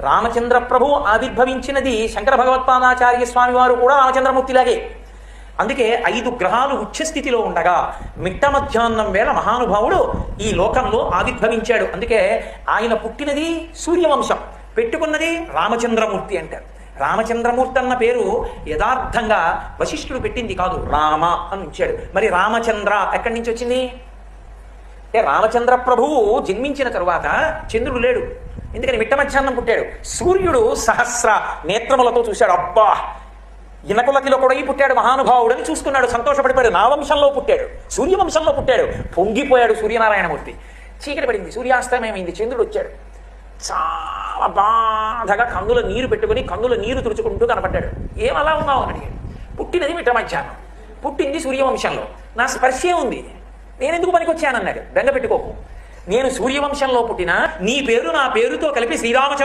రామచంద్ర ప్రభు ఆవిర్భవించినది శంకర భగవత్పాదాచార్య స్వామి వారు కూడా రామచంద్రమూర్తిలాగే. అందుకే 5 గ్రహాలు ఉచ్చస్థితిలో ఉండగా మిట్ట మధ్యాహ్నం వేళ మహానుభావుడు ఈ లోకంలో ఆవిర్భవించాడు. అందుకే ఆయన పుట్టినది సూర్యవంశం, పెట్టుకున్నది రామచంద్రమూర్తి అంటారు. రామచంద్రమూర్తి అన్న పేరు యథార్థంగా వశిష్ఠుడు పెట్టింది కాదు, రామ అని ఉంచాడు. మరి రామచంద్ర ఎక్కడి నుంచి వచ్చింది అంటే రామచంద్ర ప్రభువు జన్మించిన తరువాత చంద్రుడు లేడు, ఎందుకని మిట్ట మధ్యాహ్నం పుట్టాడు. సూర్యుడు సహస్ర నేత్రములతో చూశాడు, అబ్బా ఇనకులకిలో కూడా పుట్టాడు మహానుభావుడు అని చూసుకున్నాడు, సంతోషపడిపోయాడు. నా వంశంలో పుట్టాడు, సూర్యవంశంలో పుట్టాడు. పొంగిపోయాడు సూర్యనారాయణమూర్తి. చీకటి పడింది, సూర్యాస్తమయమైంది, చంద్రుడు వచ్చాడు. చాలా బాధగా కన్నుల నీరు పెట్టుకుని కన్నుల నీరు తుడుచుకుంటూ కనపడ్డాడు. ఏం అలా ఉన్నావు అని అడిగాడు. పుట్టినది మిట్ట మధ్యాహ్నం, పుట్టింది సూర్యవంశంలో, నా స్పర్శే ఉంది, నేనెందుకు పనికి వచ్చానన్నాడు. బెంగ పెట్టుకోకు, నేను సూర్యవంశంలో పుట్టినా నీ పేరు నా పేరుతో కలిపి శ్రీరామచంద్ర